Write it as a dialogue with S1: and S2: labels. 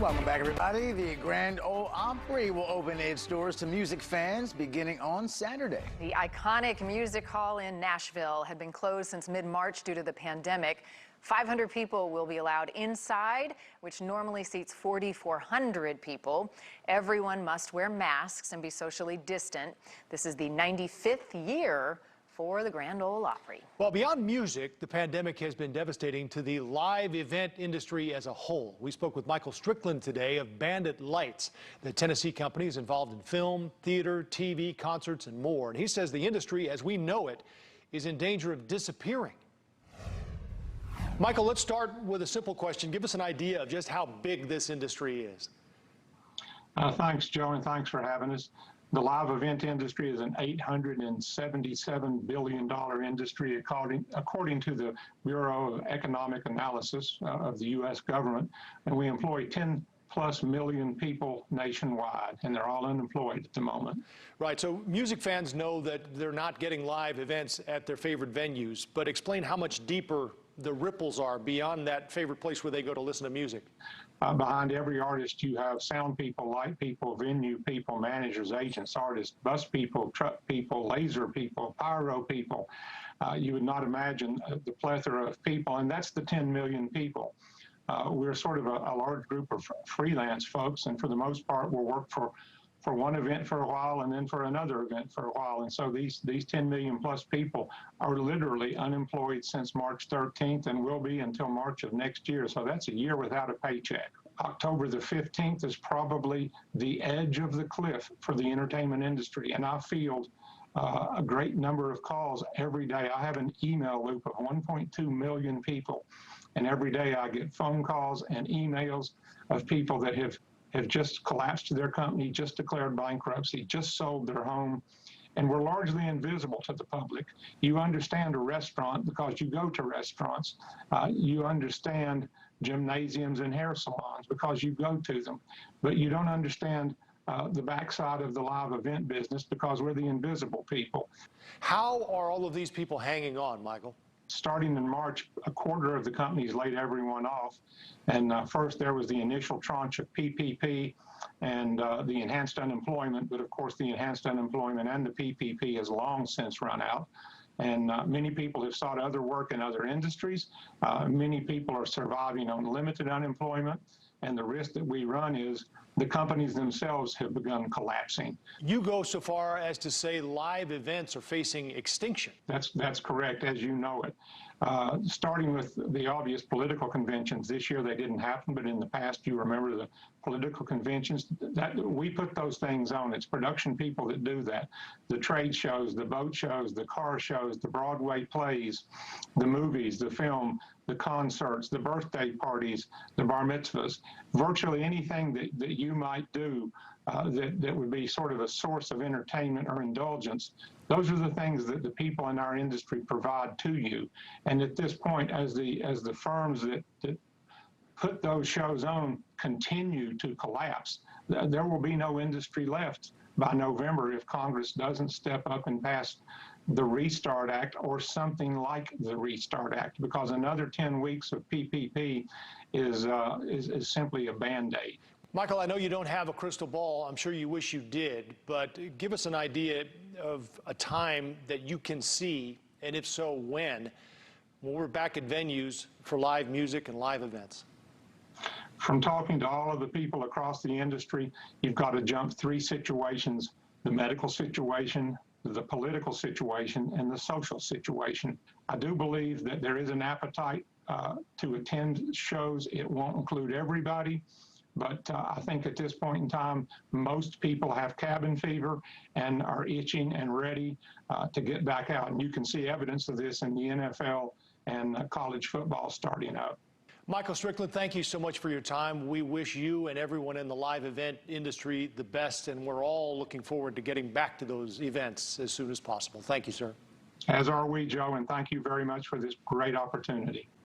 S1: Welcome back, everybody. The Grand Ole Opry will open its doors to music fans beginning on Saturday.
S2: The iconic music hall in Nashville had been closed since mid-March due to the pandemic. 500 people will be allowed inside, which normally seats 4,400 people. Everyone must wear masks and be socially distant. This is the 95th year for the Grand Ole Opry.
S3: Well, beyond music, the pandemic has been devastating to the live event industry as a whole. We spoke with Michael Strickland today of Bandit Lights. The Tennessee company is involved in film, theater, TV, concerts, and more. And he says the industry, as we know it, is in danger of disappearing. Michael, let's start with a simple question. Give us an idea of just how big this industry is.
S4: Thanks, Joe, and thanks for having us. The live event industry is an $877 billion industry, according to the Bureau of Economic Analysis of the U.S. government, and we employ 10+ million people nationwide, and they're all unemployed at the moment.
S3: Right, so music fans know that they're not getting live events at their favorite venues, but explain how much deeper the ripples are beyond that favorite place where they go to listen to music.
S4: Behind every artist, you have sound people, light people, venue people, managers, agents, artists, bus people, truck people, laser people, pyro people. You would not imagine the plethora of people, and that's the 10 million people. We're sort of a large group of freelance folks, and for the most part, we'll work for one event for a while and then for another event for a while. And so these 10 million plus people are literally unemployed since March 13th and will be until March of next year. So that's a year without a paycheck. October the 15th is probably the edge of the cliff for the entertainment industry. And I field a great number of calls every day. I have an email loop of 1.2 million people. And every day I get phone calls and emails of people that have just collapsed their company, just declared bankruptcy, just sold their home, and we're largely invisible to the public. You understand a restaurant because you go to restaurants. You understand gymnasiums and hair salons because you go to them, but you don't understand the backside of the live event business because we're the invisible people.
S3: How are all of these people hanging on, Michael?
S4: Starting in March, a quarter of the companies laid everyone off. And first there was the initial tranche of PPP and the enhanced unemployment. But of course, the enhanced unemployment and the PPP has long since run out. And many people have sought other work in other industries. Many people are surviving on limited unemployment. And the risk that we run is the companies themselves have begun collapsing.
S3: You go so far as to say live events are facing extinction.
S4: That's correct, as you know it. Starting with the obvious political conventions. This year they didn't happen, but in the past, you remember the political conventions. That we put those things on. It's production people that do that. The trade shows, the boat shows, the car shows, the Broadway plays, the movies, the film, the concerts, the birthday parties, the bar mitzvahs, virtually anything that you might do that would be sort of a source of entertainment or indulgence. Those are the things that the people in our industry provide to you. And at this point, as the firms that put those shows on continue to collapse, there will be no industry left by November if Congress doesn't step up and pass the Restart Act or something like the Restart Act, because another 10 weeks of PPP is simply a Band-Aid.
S3: Michael, I know you don't have a crystal ball. I'm sure you wish you did, but give us an idea of a time that you can see, and if so, when we're back at venues for live music and live events.
S4: From talking to all of the people across the industry, you've got to jump 3 situations: the medical situation, the political situation, and the social situation. I do believe that there is an appetite to attend shows. It won't include everybody, but I think at this point in time, most people have cabin fever and are itching and ready to get back out. And you can see evidence of this in the NFL and college football starting up.
S3: Michael Strickland, thank you so much for your time. We wish you and everyone in the live event industry the best, and we're all looking forward to getting back to those events as soon as possible. Thank you, sir.
S4: As are we, Joe, and thank you very much for this great opportunity.